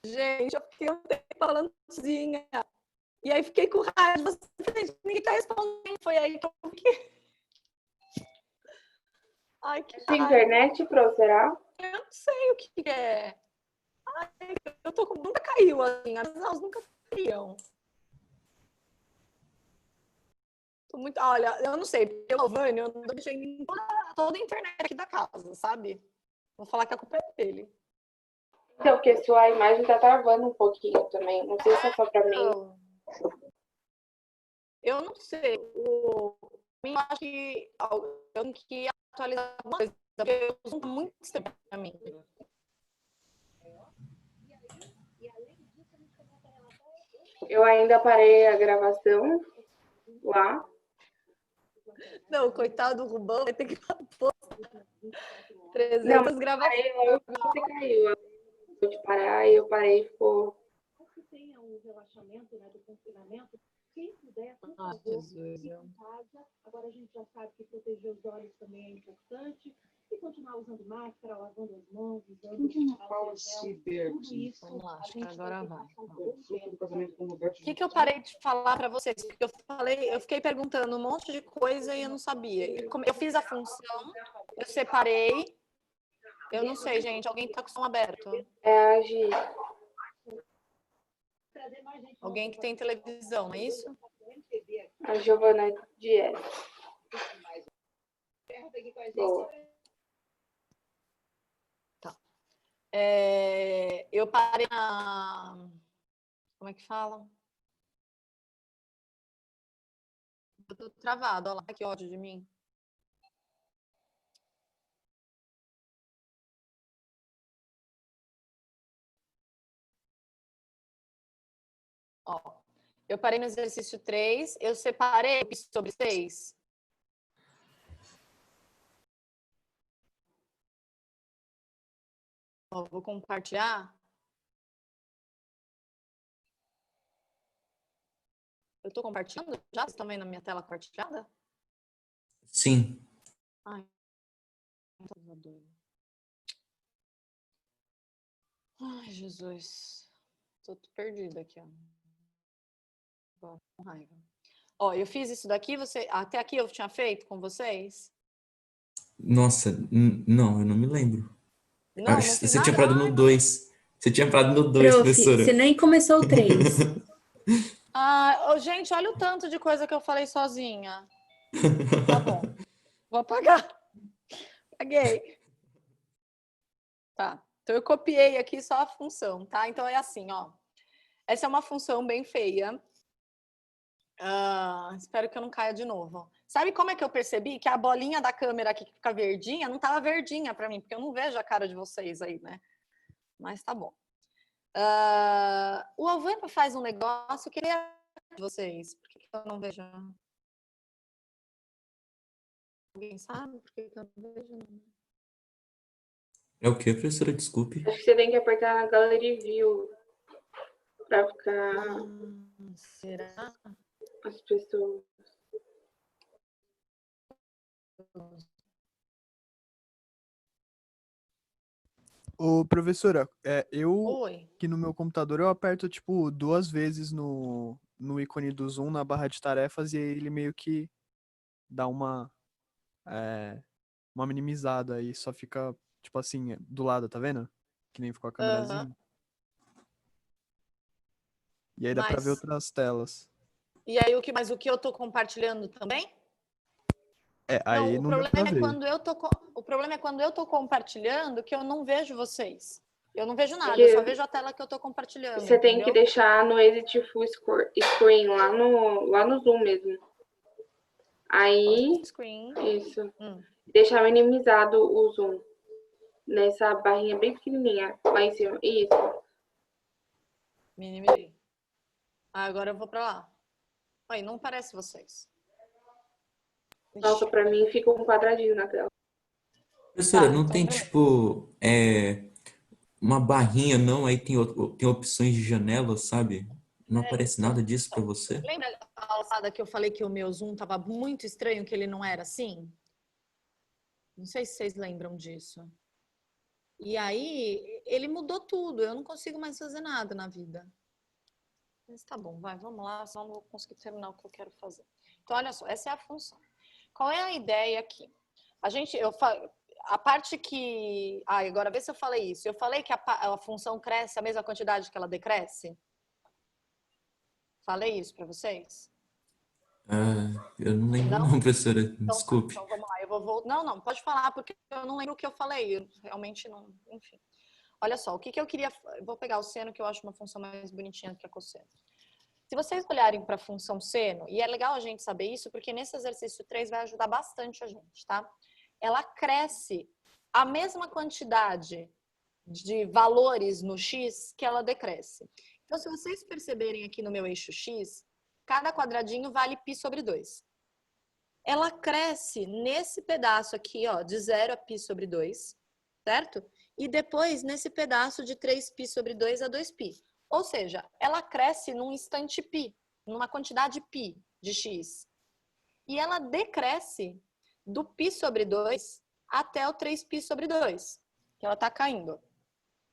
Gente, eu fiquei um tempo falando sozinha. E aí fiquei com raiva. Ninguém tá respondendo. Foi aí que eu fiquei. Ai, que Sua internet, Pro, será? Eu não sei o que é. Ai, nunca caiu assim. As aulas nunca caíam. Olha, eu não sei, porque o Vânia, eu não deixei em toda a internet aqui da casa, sabe? Vou falar que a culpa é dele. Então, porque sua imagem tá travando um pouquinho também. Não sei se é só pra mim. Eu não sei. Eu acho que eu tenho que atualizar alguma coisa, porque eu uso muito estranho pra mim. Eu ainda parei a gravação lá. Não, coitado do Rubão, vai ter que pôr 300 não, gravações. Parei logo que você caiu. Eu de parar, eu parei e ficou. Você tenha um relaxamento, né, do confinamento. Quem puder, por favor, Jesus, em casa. Agora a gente já sabe que proteger os olhos também é importante. E continuar usando máscara, lavando as mãos, usando álcool gel. Tudo isso. Vamos lá, acho que agora vai. O O que eu parei de falar para vocês? Porque eu fiquei perguntando um monte de coisa e eu não sabia. Eu fiz a função, eu separei. Eu não sei, gente. Alguém tá com o som aberto? É a Gi. Alguém que tem televisão, não é isso? A Giovana Dias. Boa. Tá. Eu parei na... Como é que fala? Eu tô travada, olha lá, que ódio de mim. Ó, eu parei no exercício 3, eu separei sobre 6. Ó, vou compartilhar. Eu tô compartilhando já? Vocês estão vendo a minha tela compartilhada? Sim. Ai, ai, Jesus. Tô perdida aqui, ó. Com raiva. Ó, eu fiz isso daqui, até aqui eu tinha feito com vocês? Nossa, não, eu não me lembro. Não fiz Você tinha nada? parado no 2. Você tinha parado no 2, Prof, professora. você nem começou o 3. Gente, olha o tanto de coisa que eu falei sozinha. Tá bom. Vou apagar. Apaguei. Tá. Então eu copiei aqui só a função, tá? Então é assim, ó. Essa é uma função bem feia. Espero que eu não caia de novo. Sabe como é que eu percebi que a bolinha da câmera aqui que fica verdinha não estava verdinha para mim, porque eu não vejo a cara de vocês aí, né? Mas tá bom. O Alvaro faz um negócio que ele é de vocês. Por que eu não vejo? Alguém sabe por que eu não vejo? É o quê, professora? Desculpe. Acho que você tem que apertar na Gallery View pra ficar Será? as pessoas. Ô, professora, Oi. que no meu computador eu aperto, tipo, 2 vezes no ícone do Zoom, na barra de tarefas, e aí ele meio que dá uma minimizada aí, só fica, tipo assim, do lado, tá vendo? Que nem ficou a câmerazinha. E aí dá pra ver outras telas. E aí, mas o que eu tô compartilhando também? Aí Não, o não dá problema pra é ver. quando eu tô compartilhando que eu não vejo vocês. Eu não vejo nada, Porque eu só vejo a tela que eu tô compartilhando. você tem que entendeu? deixar no Exit Full Screen, lá no Zoom mesmo. Aí, Screen. isso. Deixar minimizado o Zoom. Nessa barrinha bem pequenininha, lá em cima. Isso. Minimizei. Agora eu vou pra lá. Aí, não parece vocês. Nossa, pra mim fica um quadradinho na tela. Professora, não então tem, beleza. tipo, uma barrinha, não? Aí tem opções de janela, sabe? Não aparece nada disso pra você? Lembra a alçada que eu falei que o meu Zoom tava muito estranho, que ele não era assim? Não sei se vocês lembram disso. E aí, ele mudou tudo. Eu não consigo mais fazer nada na vida. Mas tá bom, vamos lá, senão eu não vou conseguir terminar o que eu quero fazer. Então, olha só, essa é a função. Qual é a ideia aqui? A parte que... agora vê se eu falei isso. Eu falei que a função cresce a mesma quantidade que ela decresce? Falei isso para vocês? Eu não lembro Não? não, professora. Então tá, Desculpe. então vamos lá. Eu vou voltar. Não, pode falar, porque eu não lembro o que eu falei. Eu realmente não... Enfim. Olha só, o que eu queria... Eu vou pegar o seno, que eu acho uma função mais bonitinha do que a cosseno. Se vocês olharem para a função seno, e é legal a gente saber isso, porque nesse exercício 3 vai ajudar bastante a gente, tá? Ela cresce a mesma quantidade de valores no x que ela decresce. Então, se vocês perceberem aqui no meu eixo x, cada quadradinho vale π sobre 2. Ela cresce nesse pedaço aqui, ó, de 0 a π sobre 2, certo? E depois nesse pedaço de 3π sobre 2 a 2π. Ou seja, ela cresce num instante π, numa quantidade π de x. E ela decresce do π sobre 2 até o 3π sobre 2, que ela está caindo.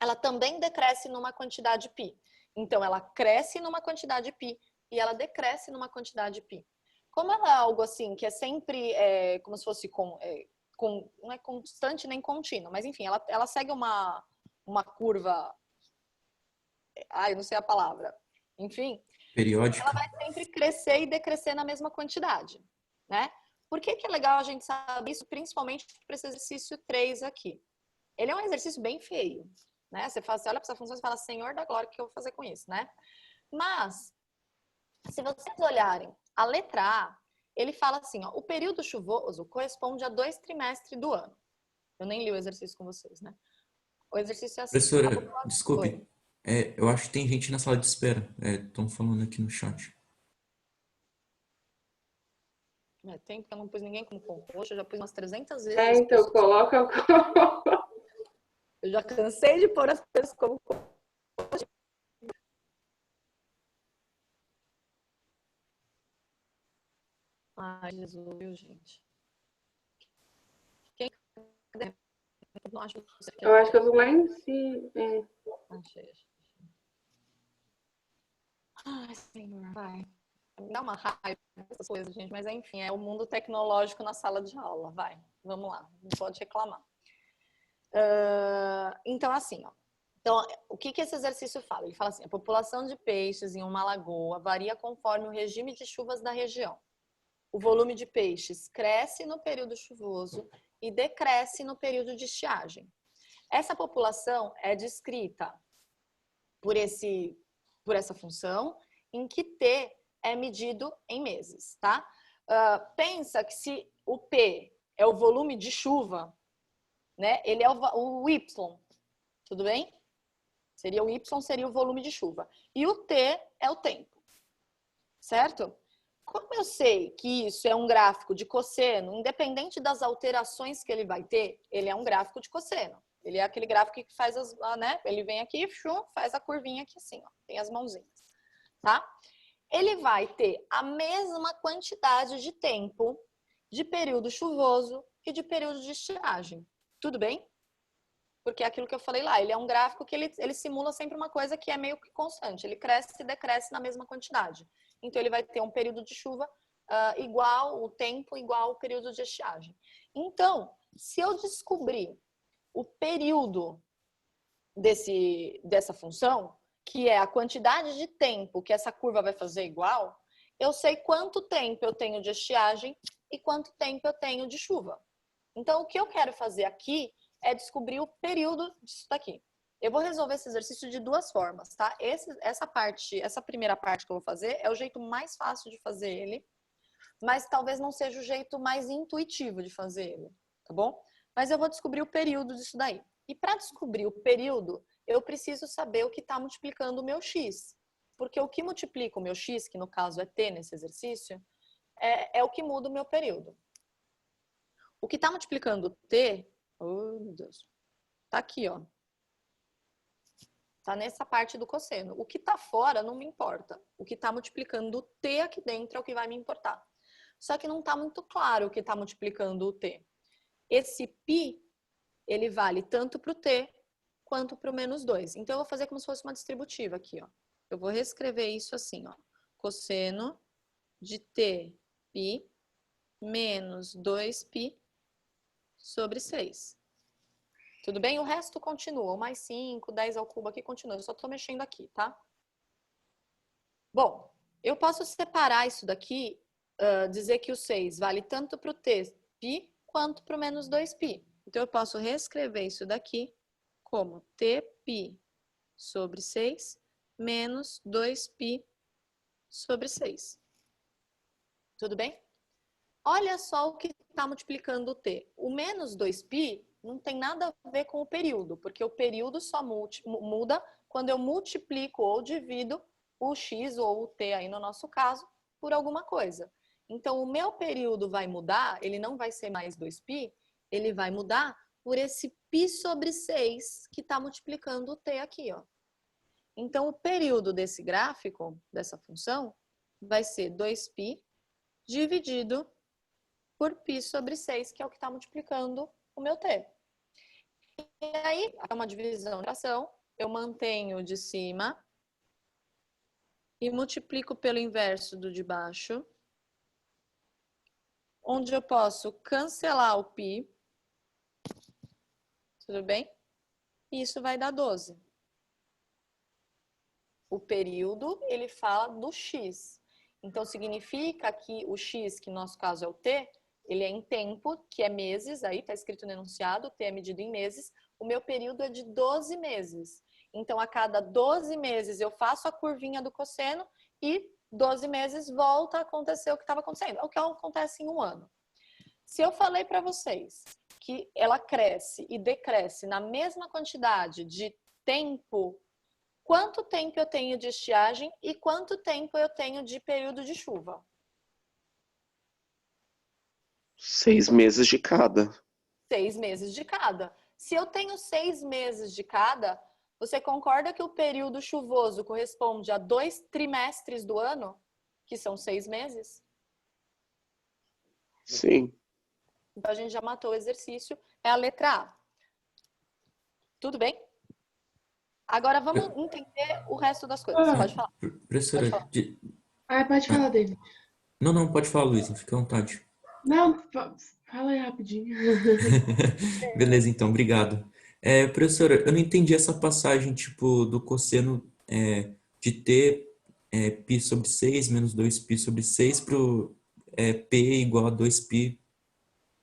Ela também decresce numa quantidade π. Então, ela cresce numa quantidade π e ela decresce numa quantidade π. Como ela é algo assim, que é sempre como se fosse não é constante nem contínua, mas enfim, ela segue uma curva... eu não sei a palavra. Enfim, Periódica. ela vai sempre crescer e decrescer na mesma quantidade, né? Por que é legal a gente saber isso, principalmente para esse exercício 3 aqui? Ele é um exercício bem feio, né? Você olha para essa função e fala, Senhor da glória, o que eu vou fazer com isso, né? Mas, se vocês olharem a letra A, ele fala assim, ó, o período chuvoso corresponde a 2 trimestres do ano. Eu nem li o exercício com vocês, né? O exercício é assim. Professora, desculpe. Eu acho que tem gente na sala de espera. Estão falando aqui no chat. Tem, porque eu não pus ninguém como co-host, eu já pus umas 300 vezes. Então coloca. Eu já cansei de pôr as pessoas como co-host. Ai, Jesus, viu, gente? Quem... Eu não acho que Eu acho que eu tô lá em cima. Achei. Ai, Senhor, vai. Me dá uma raiva essas coisas, gente, mas enfim, é o mundo tecnológico na sala de aula, vai. Vamos lá, não pode reclamar. Então, assim, ó. Então, o que esse exercício fala? Ele fala assim, a população de peixes em uma lagoa varia conforme o regime de chuvas da região. O volume de peixes cresce no período chuvoso e decresce no período de estiagem. Essa população é descrita por essa função, em que T é medido em meses, tá? Pensa que se o P é o volume de chuva, né? Ele é o Y, tudo bem? O Y seria o volume de chuva. E o T é o tempo, certo? Como eu sei que isso é um gráfico de cosseno, independente das alterações que ele vai ter, ele é um gráfico de cosseno. Ele é aquele gráfico que faz né? Ele vem aqui, faz a curvinha aqui assim, ó. Tem as mãozinhas, tá? Ele vai ter a mesma quantidade de tempo de período chuvoso e de período de estiagem. Tudo bem? Porque é aquilo que eu falei lá, ele é um gráfico que ele simula sempre uma coisa que é meio que constante. Ele cresce e decresce na mesma quantidade. Então, ele vai ter um período de chuva igual, o tempo igual ao período de estiagem. Então, se eu descobrir o período dessa função, que é a quantidade de tempo que essa curva vai fazer igual, eu sei quanto tempo eu tenho de estiagem e quanto tempo eu tenho de chuva. Então, o que eu quero fazer aqui é descobrir o período disso daqui. Eu vou resolver esse exercício de duas formas, tá? Essa primeira parte que eu vou fazer é o jeito mais fácil de fazer ele, mas talvez não seja o jeito mais intuitivo de fazer ele, tá bom? Mas eu vou descobrir o período disso daí. E para descobrir o período, eu preciso saber o que está multiplicando o meu x. Porque o que multiplica o meu x, que no caso é t nesse exercício, é o que muda o meu período. O que está multiplicando t, oh meu Deus, tá aqui, ó. Tá nessa parte do cosseno. O que tá fora não me importa. O que tá multiplicando o t aqui dentro é o que vai me importar. Só que não tá muito claro o que tá multiplicando o t. Esse π, ele vale tanto para o t quanto para o menos 2. Então, eu vou fazer como se fosse uma distributiva aqui, ó. Eu vou reescrever isso assim, ó. Cosseno de t π menos 2π sobre 6. Tudo bem? O resto continua. O mais 5, 10 ao cubo aqui continua. Eu só estou mexendo aqui, tá? Bom, eu posso separar isso daqui, dizer que o 6 vale tanto para o tπ quanto para o menos 2π. Então, eu posso reescrever isso daqui como tπ sobre 6 menos 2π sobre 6. Tudo bem? Olha só o que está multiplicando o t. O menos 2π não tem nada a ver com o período, porque o período só muda quando eu multiplico ou divido o x ou o t aí no nosso caso por alguma coisa. Então, o meu período vai mudar, ele não vai ser mais 2π, ele vai mudar por esse π sobre 6 que está multiplicando o t aqui, ó. Então, o período desse gráfico, dessa função, vai ser 2π dividido por π sobre 6, que é o que está multiplicando o meu t. E aí, é uma divisão de fração, eu mantenho o de cima e multiplico pelo inverso do de baixo, onde eu posso cancelar o π, tudo bem? E isso vai dar 12. O período, ele fala do x. Então, significa que o x, que no nosso caso é o t, ele é em tempo, que é meses, aí está escrito no enunciado, t é medido em meses. O meu período é de 12 meses. Então, a cada 12 meses eu faço a curvinha do cosseno e 12 meses volta a acontecer o que estava acontecendo. É o que acontece em um ano. Se eu falei para vocês que ela cresce e decresce na mesma quantidade de tempo, quanto tempo eu tenho de estiagem e quanto tempo eu tenho de período de chuva? 6 meses de cada. 6 meses de cada. Se eu tenho 6 meses de cada, você concorda que o período chuvoso corresponde a 2 trimestres do ano, que são 6 meses? Sim. Então, a gente já matou o exercício. É a letra A. Tudo bem? Agora, vamos entender o resto das coisas. Pode falar. Professora, Pode Ah, pode falar, David. não, pode falar, Luísa, fica à vontade. Não, fala aí rapidinho. Beleza, então, obrigado. Professora, eu não entendi essa passagem, tipo, do cosseno de t π sobre 6 menos 2π sobre 6 para o p igual a 2π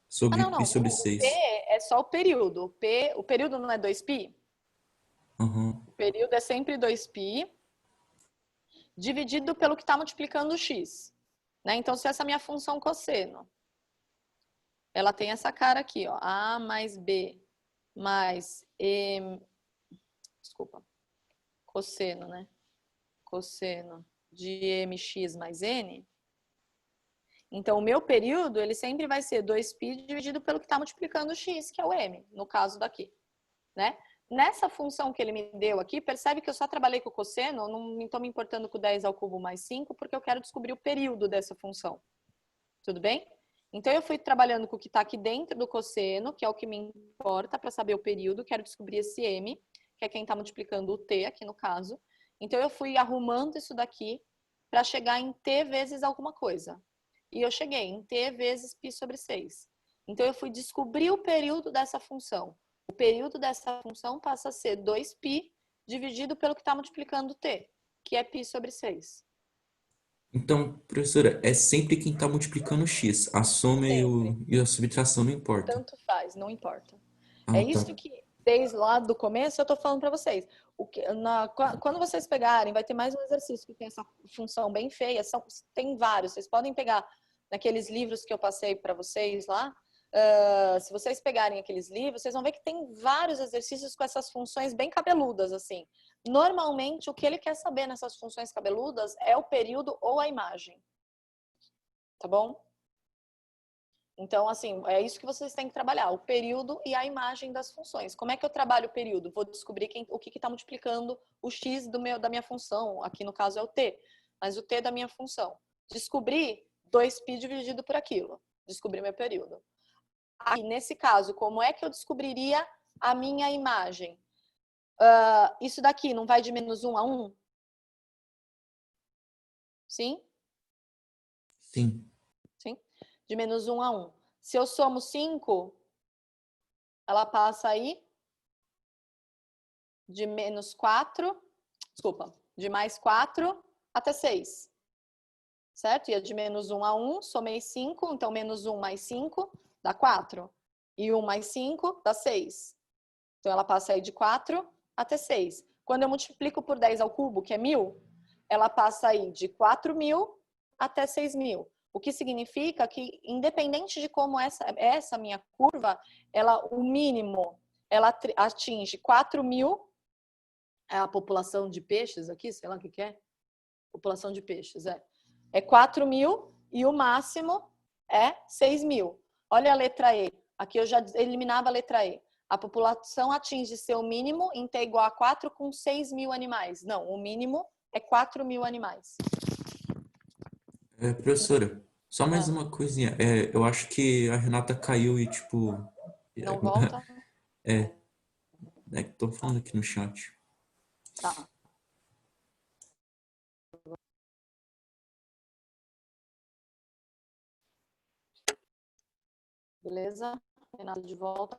sobre não. π sobre O P 6. é só o período. O período não é 2π? Uhum. O período é sempre 2π dividido pelo que está multiplicando o x. Né? Então, se essa é a minha função cosseno, ela tem essa cara aqui, ó, A mais B mais cosseno, né? Cosseno de mx mais n. Então, o meu período, ele sempre vai ser 2π dividido pelo que está multiplicando o x, que é o m, no caso daqui, né? Nessa função que ele me deu aqui, percebe que eu só trabalhei com o cosseno, não estou me importando com 10 ao cubo mais 5, porque eu quero descobrir o período dessa função. Tudo bem? Então, eu fui trabalhando com o que está aqui dentro do cosseno, que é o que me importa para saber o período. Quero descobrir esse m, que é quem está multiplicando o t aqui no caso. Então, eu fui arrumando isso daqui para chegar em t vezes alguma coisa. E eu cheguei em t vezes π sobre 6. Então, eu fui descobrir o período dessa função. O período dessa função passa a ser 2π dividido pelo que está multiplicando t, que é π sobre 6. Então, professora, é sempre quem está multiplicando x. A soma e a subtração não importa. Tanto faz, não importa. Ah, É tá. isso que, desde lá do começo, eu estou falando para vocês. Quando vocês pegarem, vai ter mais um exercício que tem essa função bem feia. Tem vários. Vocês podem pegar naqueles livros que eu passei para vocês lá. Se vocês pegarem aqueles livros, vocês vão ver que tem vários exercícios com essas funções bem cabeludas, assim. Normalmente, o que ele quer saber nessas funções cabeludas é o período ou a imagem. Tá bom? Então, assim, é isso que vocês têm que trabalhar, o período e a imagem das funções. Como é que eu trabalho o período? Vou descobrir o que está multiplicando o x da minha função, aqui no caso é o t, mas o t da minha função. Descobrir 2π dividido por aquilo, descobrir meu período. Aí, nesse caso, como é que eu descobriria a minha imagem? Isso daqui não vai de menos 1 a 1? Sim? Sim. Sim? De menos 1 a 1. Se eu somo 5, ela passa aí de menos 4, desculpa, de mais 4 até 6. Certo? Ia de menos 1 a 1, somei 5, então menos 1 mais 5 dá 4. E 1 mais 5 dá 6. Então ela passa aí de 4 até 6. Quando eu multiplico por 10 ao cubo, que é 1000, ela passa aí de 4.000 até 6.000. O que significa que, independente de como essa minha curva, o mínimo, ela atinge 4.000, é a população de peixes aqui, sei lá o que é, população de peixes, é 4.000 e o máximo é 6.000. Olha a letra E, aqui eu já eliminava a letra E. A população atinge seu mínimo em ter igual a 4 com 6.000 animais. Não, o mínimo é 4.000 animais. Professora, só mais uma coisinha. Eu acho que a Renata caiu e, tipo... Não volta? que tô falando aqui no chat. Tá. Beleza? Renata de volta.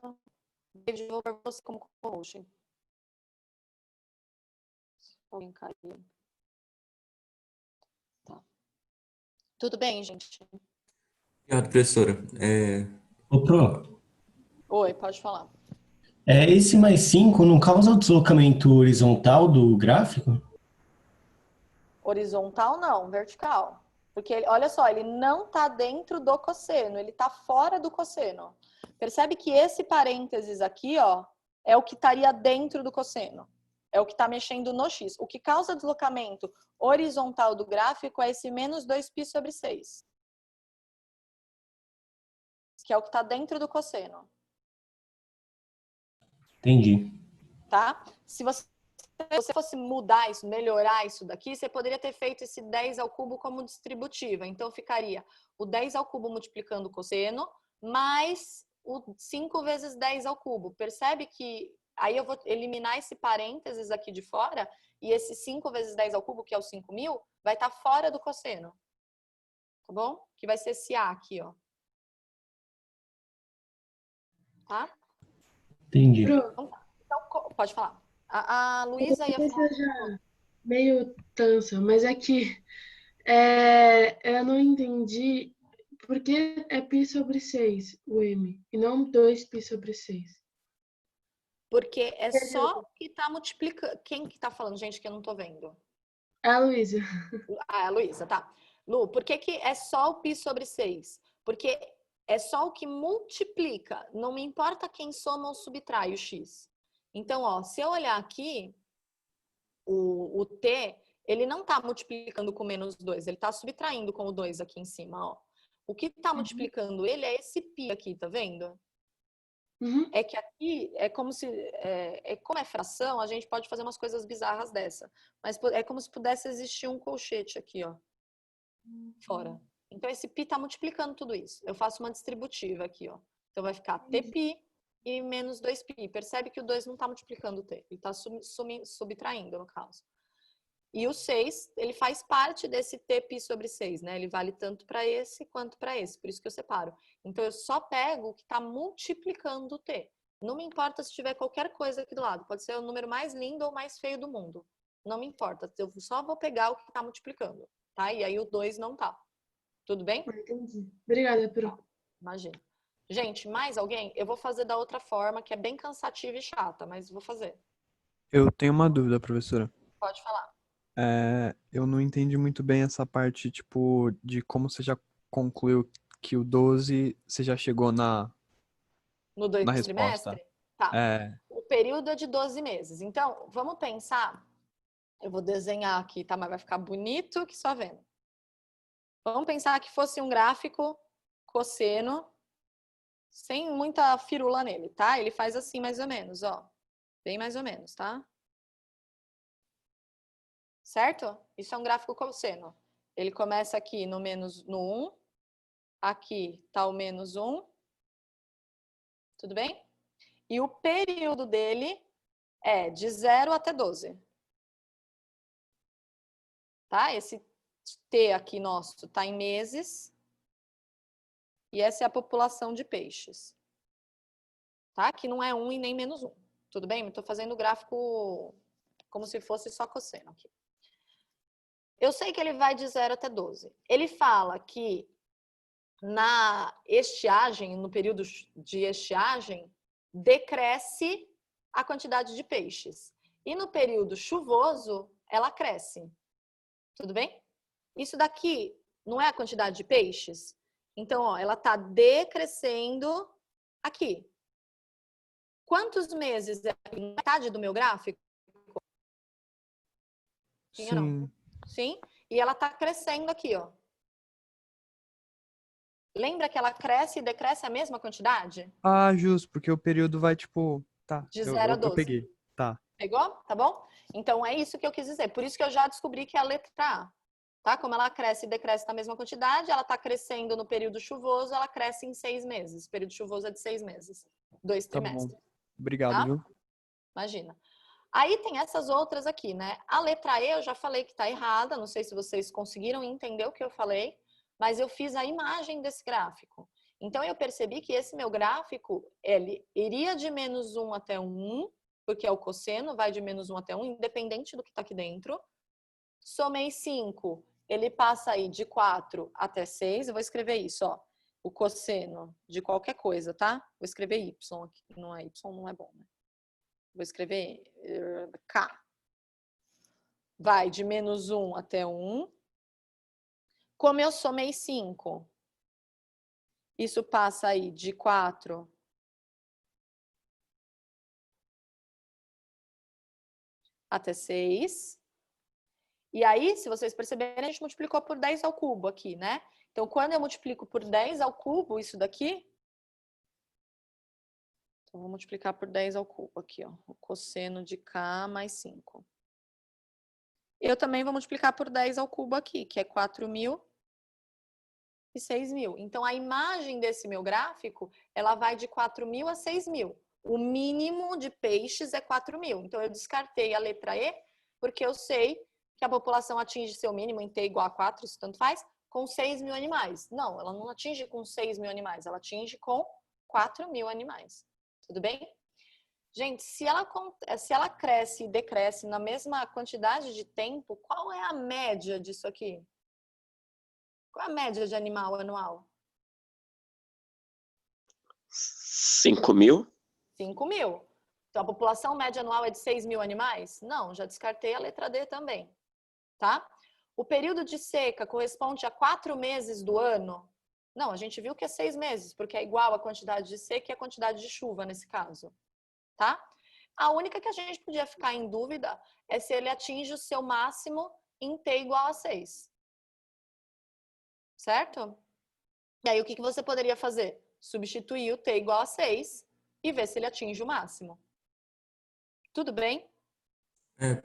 David, vou para você como coach. Alguém caiu. Tá. Tudo bem, gente? Obrigado, professora. Ô, Pro, Oi, pode falar. esse mais 5 não causa o deslocamento horizontal do gráfico? Horizontal não, vertical. Porque, olha só, ele não está dentro do cosseno, ele está fora do cosseno. Percebe que esse parênteses aqui, ó, é o que estaria dentro do cosseno. É o que está mexendo no x. O que causa deslocamento horizontal do gráfico é esse menos 2π sobre 6. Que é o que está dentro do cosseno. Entendi. Tá? Se você fosse mudar isso, melhorar isso daqui, você poderia ter feito esse 10 ao cubo como distributiva. Então, ficaria o 10 ao cubo multiplicando o cosseno, mais o 5 vezes 10 ao cubo. Percebe que aí eu vou eliminar esse parênteses aqui de fora, e esse 5 vezes 10 ao cubo, que é o 5.000, vai estar fora do cosseno. Tá bom? Que vai ser esse A aqui, ó. Tá? Entendi. Então, pode falar. A Luísa ia falar. Seja meio tansa, mas é que eu não entendi por que é π sobre 6 o M e não 2π sobre 6. Porque é só o que está multiplicando. Quem que está falando, gente, que eu não estou vendo? É a Luísa. Ah, é a Luísa, tá. Lu, por que é só o π sobre 6? Porque é só o que multiplica. Não me importa quem soma ou subtrai o x. Então, ó, se eu olhar aqui, o t, ele não está multiplicando com menos 2, ele está subtraindo com o 2 aqui em cima, ó. O que está multiplicando ele é esse π aqui, tá vendo? Uhum. É que aqui é como se, como é fração, a gente pode fazer umas coisas bizarras dessa. Mas é como se pudesse existir um colchete aqui, ó, fora. Então esse π está multiplicando tudo isso. Eu faço uma distributiva aqui, ó. Então vai ficar tπ e menos 2π. Percebe que o 2 não está multiplicando o t, ele está subtraindo, no caso. E o 6, ele faz parte desse tπ sobre 6, né? Ele vale tanto para esse quanto para esse, por isso que eu separo. Então, eu só pego o que está multiplicando o t. Não me importa se tiver qualquer coisa aqui do lado. Pode ser o número mais lindo ou mais feio do mundo. Não me importa. Eu só vou pegar o que está multiplicando, tá? E aí o 2 não tá. Tudo bem? Entendi. Obrigada, Pro. Imagina. Gente, mais alguém? Eu vou fazer da outra forma, que é bem cansativa e chata, mas vou fazer. Eu tenho uma dúvida, professora. Pode falar. Eu não entendi muito bem essa parte, tipo, de como você já concluiu que o 12 você já chegou na No 2 resposta. trimestre? Tá. É, O período é de 12 meses. Então, vamos pensar. Eu vou desenhar aqui, tá? Mas vai ficar bonito que só vendo. Vamos pensar que fosse um gráfico cosseno, sem muita firula nele, tá? Ele faz assim mais ou menos, ó. Bem mais ou menos, tá? Certo? Isso é um gráfico cosseno. Ele começa aqui no 1. Aqui tá o menos 1. Tudo bem? E o período dele é de 0 até 12. Tá? Esse T aqui nosso está em meses. E essa é a população de peixes. Tá? Que não é 1 e nem menos 1. Tudo bem? Estou fazendo o gráfico como se fosse só cosseno aqui. Eu sei que ele vai de 0 até 12. Ele fala que na estiagem, no período de estiagem, decresce a quantidade de peixes. E no período chuvoso, ela cresce. Tudo bem? Isso daqui não é a quantidade de peixes? Então, ó, ela está decrescendo aqui. Quantos meses é metade do meu gráfico? Sim ou não? Sim. E ela está crescendo aqui, ó. Lembra que ela cresce e decresce a mesma quantidade? Ah, justo, porque o período vai, tipo... Tá, De 0 a eu 12. peguei. Tá. Pegou? Tá bom? Então, é isso que eu quis dizer. Por isso que eu já descobri que é a letra A. Tá? Como ela cresce e decresce na mesma quantidade, ela está crescendo no período chuvoso, ela cresce em 6 meses. O período chuvoso é de 6 meses. 2 Tá bom. trimestres. Obrigado, Tá? viu? Imagina. Aí tem essas outras aqui, né? A letra E eu já falei que tá errada, não sei se vocês conseguiram entender o que eu falei, mas eu fiz a imagem desse gráfico. Então eu percebi que esse meu gráfico, ele iria de menos 1 até 1, porque é o cosseno, vai de menos 1 até 1, independente do que tá aqui dentro. Somei 5, ele passa aí de 4 até 6, eu vou escrever isso, ó. O cosseno de qualquer coisa, tá? Vou escrever Y aqui, não é Y, não é bom, né? Vou escrever K. Vai de menos 1 até 1. Como eu somei 5, isso passa aí de 4 até 6. E aí, se vocês perceberem, a gente multiplicou por 10 ao cubo aqui, né? Então, quando eu multiplico por 10 ao cubo, isso daqui... Então, vou multiplicar por 10 ao cubo aqui, ó. O cosseno de K mais 5. Eu também vou multiplicar por 10 ao cubo aqui, que é 4.000 e 6.000. Então, a imagem desse meu gráfico, ela vai de 4.000 a 6.000. O mínimo de peixes é 4.000. Então, eu descartei a letra E, porque eu sei que a população atinge seu mínimo em T igual a 4, isso tanto faz, com 6.000 animais. Não, ela não atinge com 6.000 animais, ela atinge com 4.000 animais. Tudo bem? Gente, se ela cresce e decresce na mesma quantidade de tempo, qual é a média disso aqui? Qual é a média de animal anual? 5.000? 5.000. Então, a população média anual é de 6.000 animais? Não, já descartei a letra D também. Tá? O período de seca corresponde a 4 meses do ano? Não, a gente viu que é 6 meses, porque é igual a quantidade de seca e a quantidade de chuva nesse caso. Tá? A única que a gente podia ficar em dúvida é se ele atinge o seu máximo em T igual a 6. Certo? E aí, o que você poderia fazer? Substituir o T igual a 6 e ver se ele atinge o máximo. Tudo bem?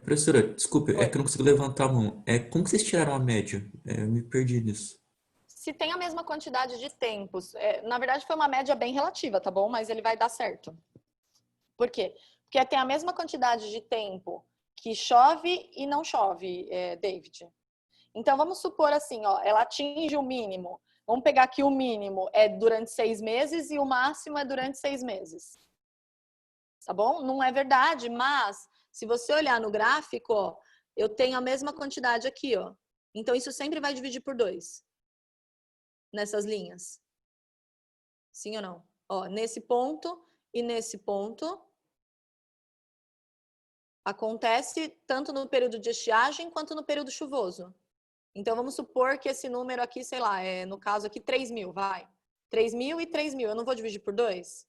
Professora, desculpe, é Oi. que eu não consigo levantar a mão. Como que vocês tiraram a média? Eu me perdi nisso. Se tem a mesma quantidade de tempos, na verdade foi uma média bem relativa, tá bom? Mas ele vai dar certo. Por quê? Porque tem a mesma quantidade de tempo que chove e não chove, David. Então, vamos supor assim, ó, ela atinge o mínimo. Vamos pegar que o mínimo é durante 6 meses e o máximo é durante 6 meses. Tá bom? Não é verdade, mas se você olhar no gráfico, ó, eu tenho a mesma quantidade aqui, ó. Então, isso sempre vai dividir por 2. Nessas linhas. Sim ou não? Ó, nesse ponto e nesse ponto. Acontece tanto no período de estiagem quanto no período chuvoso. Então, vamos supor que esse número aqui, sei lá, no caso aqui, 3.000, vai. 3.000 e 3.000. Eu não vou dividir por 2?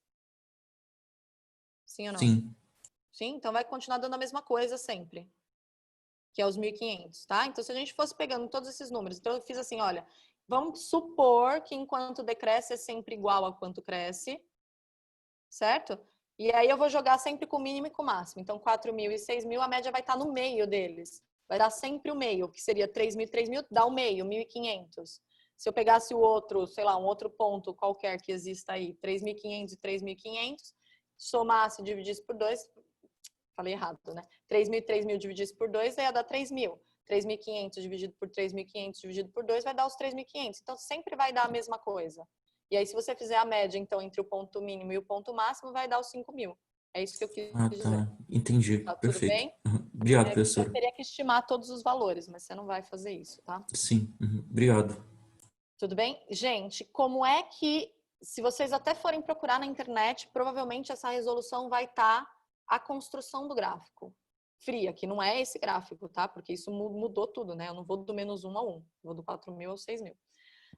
Sim ou não? Sim. Sim? Então, vai continuar dando a mesma coisa sempre. Que é os 1.500, tá? Então, se a gente fosse pegando todos esses números, então eu fiz assim, olha, vamos supor que enquanto decresce é sempre igual a quanto cresce, certo? E aí eu vou jogar sempre com o mínimo e com o máximo. Então, 4.000 e 6.000, a média vai estar no meio deles. Vai dar sempre o meio, que seria 3.000 e 3.000, dá o meio, 1.500. Se eu pegasse o outro, sei lá, um outro ponto qualquer que exista aí, 3.500 e 3.500, somasse e dividisse por 2, falei errado, né? 3.000 e 3.000 divididos por 2 ia dar 3.000. 3.500 dividido por 3.500 dividido por 2 vai dar os 3.500. Então, sempre vai dar a mesma coisa. E aí, se você fizer a média, então, entre o ponto mínimo e o ponto máximo, vai dar os 5.000. É isso que eu quis Ah, dizer. tá. Entendi. Tá tudo Perfeito. bem? Uhum. Obrigado, Você professora. teria que estimar todos os valores, mas você não vai fazer isso, tá? Sim. Uhum. Obrigado. Tudo bem? Gente, como é que, se vocês até forem procurar na internet, provavelmente essa resolução vai estar a construção do gráfico. Fria, que não é esse gráfico, tá? Porque isso mudou tudo, né? Eu não vou do -1 a 1, vou do 4.000 ao 6.000.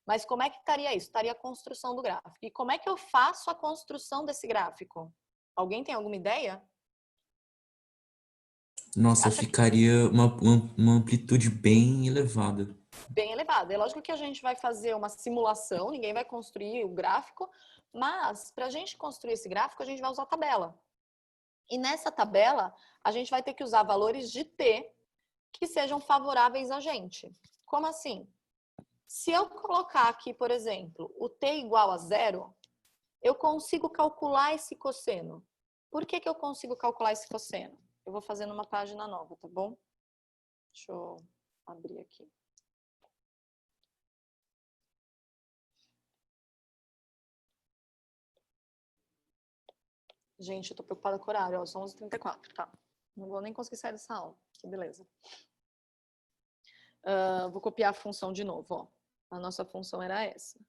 Mas como é que estaria isso? Estaria a construção do gráfico. E como é que eu faço a construção desse gráfico? Alguém tem alguma ideia? Nossa, Acha que ficaria uma amplitude bem elevada. bem elevado. É lógico que a gente vai fazer uma simulação, ninguém vai construir o gráfico, mas para a gente construir esse gráfico, a gente vai usar tabela. E nessa tabela, a gente vai ter que usar valores de t que sejam favoráveis a gente. Como assim? Se eu colocar aqui, por exemplo, o t igual a 0, eu consigo calcular esse cosseno. Por que eu consigo calcular esse cosseno? Eu vou fazer numa página nova, tá bom? Deixa eu abrir aqui. Gente, eu tô preocupada com o horário, ó, são 11h34, tá? Não vou nem conseguir sair dessa aula, que beleza. Vou copiar a função de novo, ó. A nossa função era essa.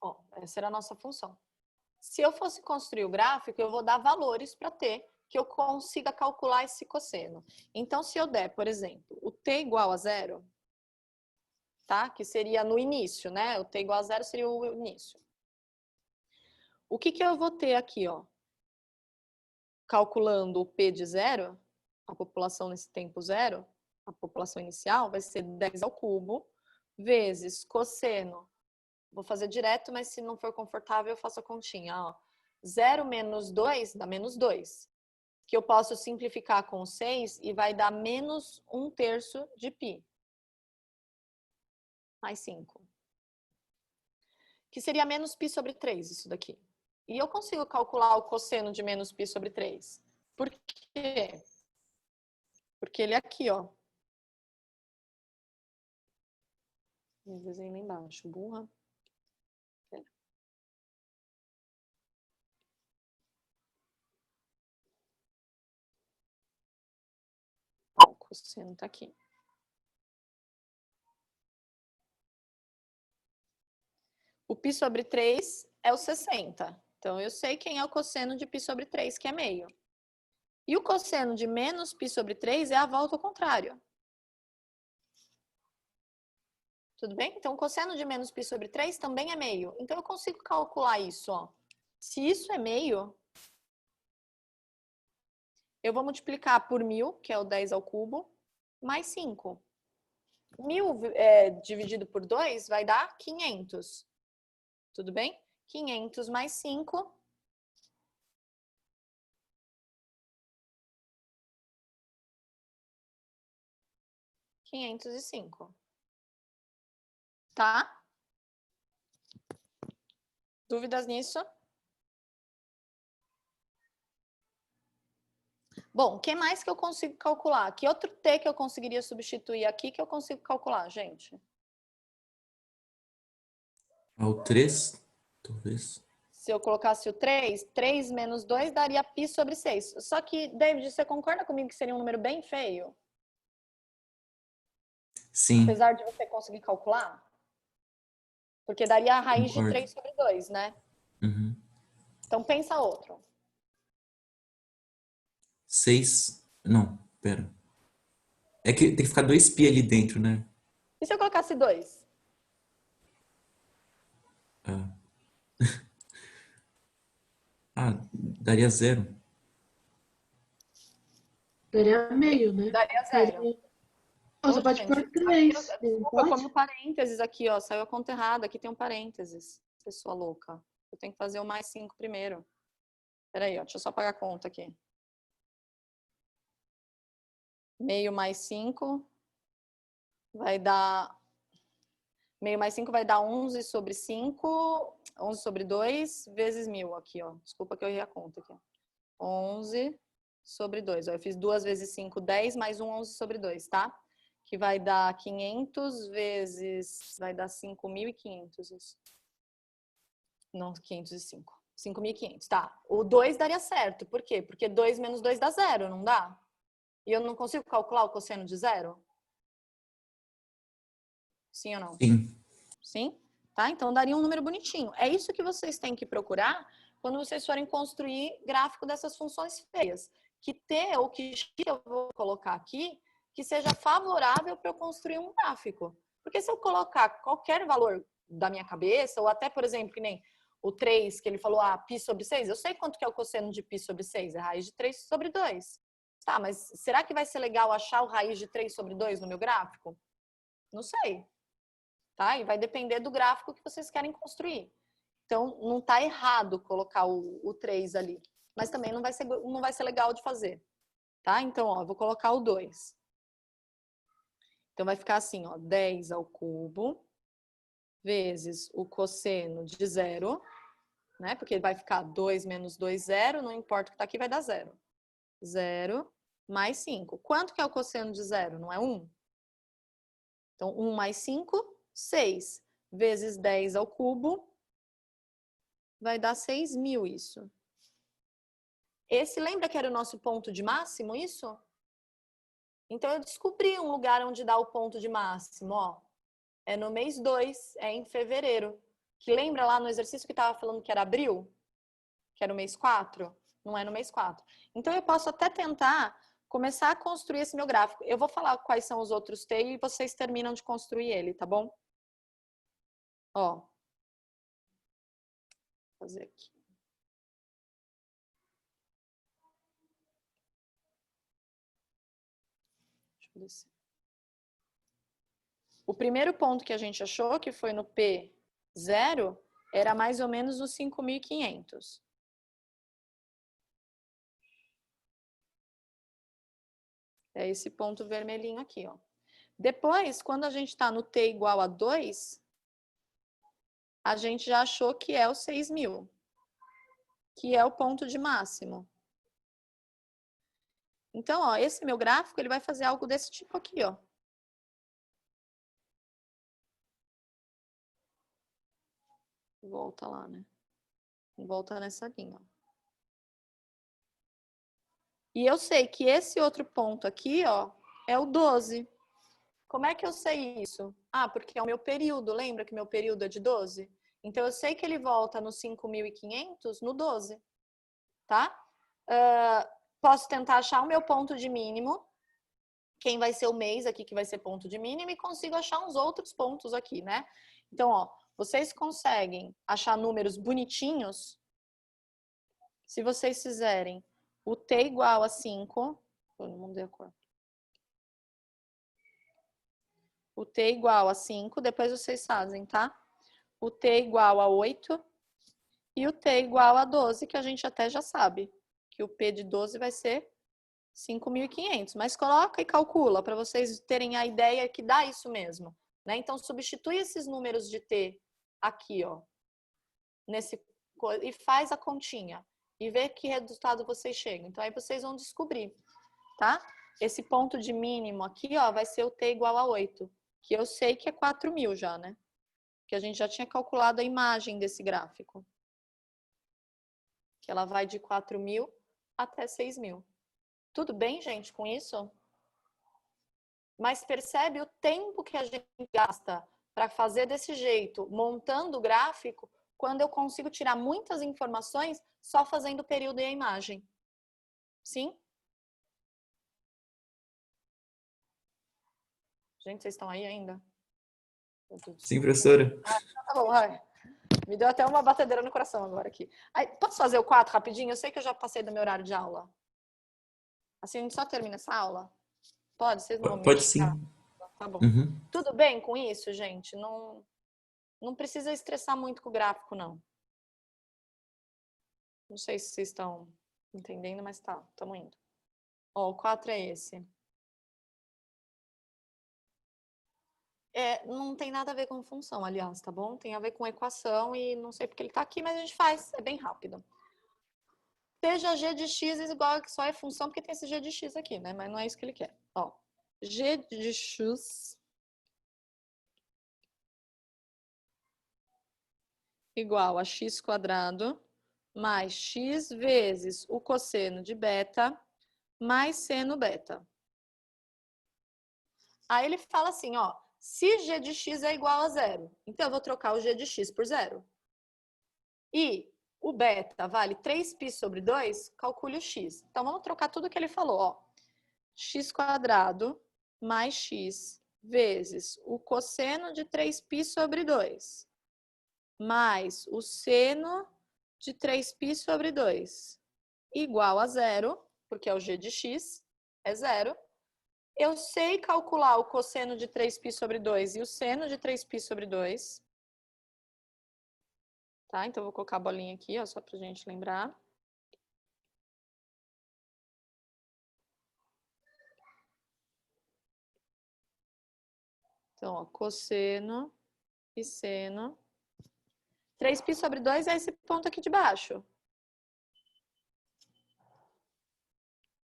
Ó, essa era a nossa função. Se eu fosse construir o gráfico, eu vou dar valores para t, que eu consiga calcular esse cosseno. Então, se eu der, por exemplo, o t igual a 0, tá? Que seria no início, né? O t igual a 0 seria o início. O que eu vou ter aqui, ó? Calculando o p de 0, a população nesse tempo 0, a população inicial vai ser 10 ao cubo, vezes cosseno. Vou fazer direto, mas se não for confortável, eu faço a continha, ó. 0 menos 2 dá menos 2. Que eu posso simplificar com 6 e vai dar menos 1/3 de π. Mais 5. Que seria menos π sobre 3, isso daqui. E eu consigo calcular o cosseno de menos π sobre 3. Por quê? Porque ele é aqui, ó. Eu desenho lá embaixo. Burra. Ó, o cosseno tá aqui. O π sobre 3 é o 60. Então, eu sei quem é o cosseno de π sobre 3, que é meio. E o cosseno de menos π sobre 3 é a volta ao contrário. Tudo bem? Então, o cosseno de menos π sobre 3 também é meio. Então, eu consigo calcular isso, ó. Se isso é meio, eu vou multiplicar por 1.000, que é o 10 ao cubo, mais 5. 1.000 dividido por 2 vai dar 500. Tudo bem? 500 mais 5. $505. Tá? Dúvidas nisso? Bom, o que mais que eu consigo calcular? Que outro t que eu conseguiria substituir aqui que eu consigo calcular, gente? Ao 3, talvez. Se eu colocasse o 3, 3 menos 2 daria π sobre 6. Só que, David, você concorda comigo que seria um número bem feio? Sim, Apesar de você conseguir calcular? Porque daria a raiz de concordo. 3 sobre 2, né? Uhum. Então, pensa outro. 6. Não, pera. É que tem que ficar 2π ali dentro, né? E se eu colocasse 2? Ah, daria 0. Daria meio, né? Daria 0. Ou você pode gente, pôr 3. desculpa, eu comi parênteses aqui, ó. Saiu a conta errada. Aqui tem um parênteses. Pessoa louca. Eu tenho que fazer o mais 5 primeiro. Peraí, ó. Deixa eu só pagar a conta aqui. Meio mais 5 vai dar... Meio mais 5 vai dar 11 sobre 5, 11 sobre 2 vezes 1000 aqui, ó. Desculpa que eu errei a conta aqui. 11 sobre 2. Ó, eu fiz 2 vezes 5, 10, mais 1, 11 sobre 2, tá? Que vai dar 500 vezes... Vai dar 5.500 isso. Não, 505. 5.500, tá. O 2 daria certo. Por quê? Porque 2 menos 2 dá 0, não dá? E eu não consigo calcular o cosseno de 0? Sim ou não? Sim. Sim? Tá? Então daria um número bonitinho. É isso que vocês têm que procurar quando vocês forem construir gráfico dessas funções feias. Que T ou que X eu vou colocar aqui, que seja favorável para eu construir um gráfico. Porque se eu colocar qualquer valor da minha cabeça, ou até, por exemplo, que nem o 3, que ele falou, π sobre 6, eu sei quanto que é o cosseno de π sobre 6, é raiz de 3 sobre 2. Tá, mas será que vai ser legal achar o raiz de 3 sobre 2 no meu gráfico? Não sei. Tá? E vai depender do gráfico que vocês querem construir. Então, não está errado colocar o 3 ali, mas também não vai ser legal de fazer. Tá? Então, ó, eu vou colocar o 2. Então, vai ficar assim, ó, 10 ao cubo vezes o cosseno de 0, né? Porque vai ficar 2 menos 2, 0, não importa o que está aqui, vai dar 0. 0 mais 5. Quanto que é o cosseno de 0? Não é 1? Então, 1 mais 5, 6. Vezes 10 ao cubo, vai dar 6.000 isso. Esse, lembra que era o nosso ponto de máximo, isso? Então, eu descobri um lugar onde dá o ponto de máximo, ó. É no mês 2, é em fevereiro. Que lembra lá no exercício que estava falando que era abril? Que era o mês 4? Não é no mês 4. Então, eu posso até tentar começar a construir esse meu gráfico. Eu vou falar quais são os outros T e vocês terminam de construir ele, tá bom? Ó. Vou fazer aqui. Deixa eu descer. O primeiro ponto que a gente achou, que foi no P0, era mais ou menos nos 5.500. É esse ponto vermelhinho aqui, ó. Depois, quando a gente está no T igual a 2, a gente já achou que é o 6.000, que é o ponto de máximo. Então, ó, esse meu gráfico, ele vai fazer algo desse tipo aqui, ó. Volta lá, né? Volta nessa linha, ó. E eu sei que esse outro ponto aqui, ó, é o 12. Como é que eu sei isso? Ah, porque é o meu período. Lembra que meu período é de 12? Então, eu sei que ele volta no 5.500 no 12. Tá? Posso tentar achar o meu ponto de mínimo. Quem vai ser o mês aqui que vai ser ponto de mínimo. E consigo achar uns outros pontos aqui, né? Então, ó, vocês conseguem achar números bonitinhos se vocês fizerem o T igual a 5. Eu não mudei a cor. O T igual a 5, depois vocês fazem, tá? O T igual a 8 e o T igual a 12, que a gente até já sabe. Que o P de 12 vai ser 5.500. Mas coloca e calcula para vocês terem a ideia que dá isso mesmo. Né? Então, substitui esses números de T aqui, ó. E faz a continha. E vê que resultado vocês chegam. Então, aí vocês vão descobrir, tá? Esse ponto de mínimo aqui, ó, vai ser o T igual a 8. Que eu sei que é 4.000 já, né? Que a gente já tinha calculado a imagem desse gráfico. Que ela vai de 4.000 até 6.000. Tudo bem, gente, com isso? Mas percebe o tempo que a gente gasta para fazer desse jeito, montando o gráfico, quando eu consigo tirar muitas informações só fazendo o período e a imagem. Sim? Gente, vocês estão aí ainda? Sim, professora. Tá bom, vai. Me deu até uma batedeira no coração agora aqui. Aí, posso fazer o 4 rapidinho? Eu sei que eu já passei do meu horário de aula. Assim, a gente só termina essa aula? Pode? Vocês não vão me Pode xingar? sim. Tá bom. Uhum. Tudo bem com isso, gente? Não precisa estressar muito com o gráfico, não. Não sei se vocês estão entendendo, mas tá, estamos indo. Ó, o 4 é esse. Não tem nada a ver com função, aliás, tá bom? Tem a ver com equação e não sei porque ele tá aqui, mas a gente faz, é bem rápido. Seja g de x igual a só é função, porque tem esse g de x aqui, né? Mas não é isso que ele quer. Ó, g de x igual a x quadrado mais x vezes o cosseno de beta mais seno beta. Aí ele fala assim, ó, se g de x é igual a zero, então eu vou trocar o g de x por zero. E o beta vale 3π sobre 2, calcule o x. Então vamos trocar tudo que ele falou, ó. X quadrado mais x vezes o cosseno de 3π sobre 2 mais o seno de 3π sobre 2 igual a zero, porque é o g de x, é zero. Eu sei calcular o cosseno de 3π sobre 2 e o seno de 3π sobre 2. Tá? Então, eu vou colocar a bolinha aqui, ó, só pra gente lembrar. Então, ó, cosseno e seno. 3π sobre 2 é esse ponto aqui de baixo.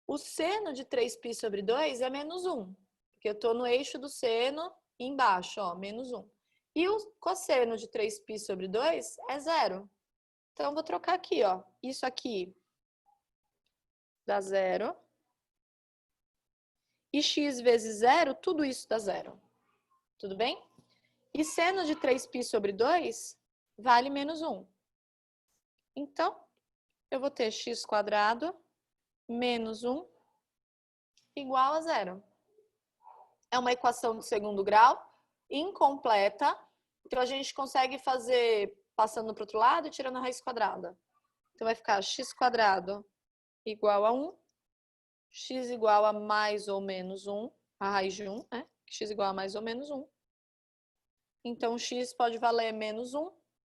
O seno de 3π sobre 2 é menos 1, porque eu estou no eixo do seno embaixo, ó, menos 1. E o cosseno de 3π sobre 2 é zero. Então, eu vou trocar aqui, ó. Isso aqui dá zero. E x vezes zero, tudo isso dá zero. Tudo bem? E seno de 3π sobre 2 vale menos 1. Então, eu vou ter x quadrado menos 1 igual a zero. É uma equação de segundo grau, incompleta. Então, a gente consegue fazer passando para o outro lado e tirando a raiz quadrada. Então, vai ficar x quadrado igual a 1, x igual a mais ou menos 1, a raiz de 1, né? X igual a mais ou menos 1. Então, x pode valer menos 1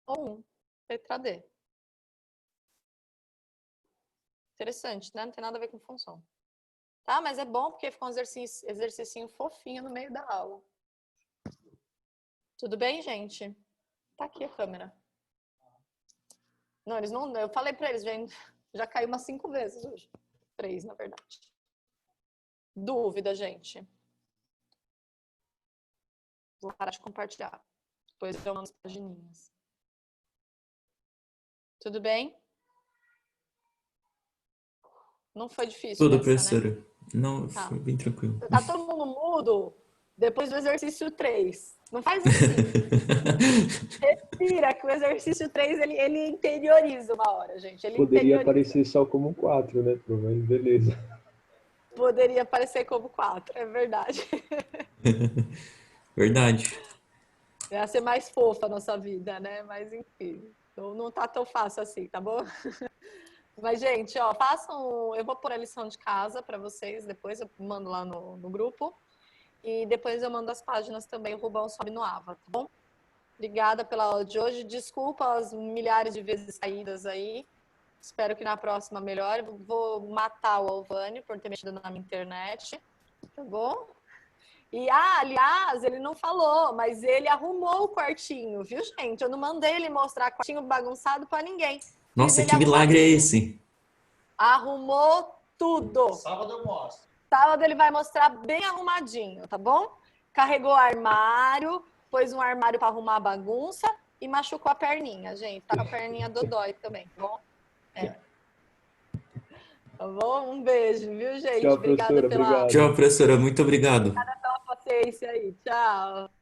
ou 1, letra D. Interessante, né? Não tem nada a ver com função. Tá? Mas é bom porque fica um exercício fofinho no meio da aula. Tudo bem, gente? Tá aqui a câmera. Não, eles não. Eu falei pra eles, já caiu umas 5 vezes hoje. 3, na verdade. Dúvida, gente? Vou parar de compartilhar. Depois eu mando as pagininhas. Tudo bem? Não foi difícil Tudo, essa, professora. né? Não, Tá. foi bem tranquilo. Tá todo mundo mudo depois do exercício 3. Não faz assim. Respira, que o exercício 3 ele interioriza uma hora, gente. Ele Poderia interioriza. aparecer só como 4, né? Pô, mas beleza. Poderia aparecer como 4, é verdade. Verdade. Ia ser mais fofa a nossa vida, né? Mas enfim, não tá tão fácil assim, tá bom? Mas, gente, ó, façam. Eu vou pôr a lição de casa para vocês, depois eu mando lá no grupo. E depois eu mando as páginas também, o Rubão sobe no Ava, tá bom? Obrigada pela aula de hoje. Desculpa as milhares de vezes saídas aí. Espero que na próxima melhore. Vou matar o Alvânio por ter mexido na minha internet, tá bom? E, aliás, ele não falou, mas ele arrumou o quartinho, viu, gente? Eu não mandei ele mostrar quartinho bagunçado para ninguém. Nossa, que milagre é esse? Arrumou tudo. Sábado eu mostro. Sábado ele vai mostrar bem arrumadinho, tá bom? Carregou armário, pôs um armário para arrumar a bagunça e machucou a perninha, gente. Tá com a perninha dodói também, tá bom? Tá bom? Um beijo, viu, gente? Tchau, Obrigada professora. pela Obrigado. Tchau, professora. Muito obrigado. paciência aí. Tchau.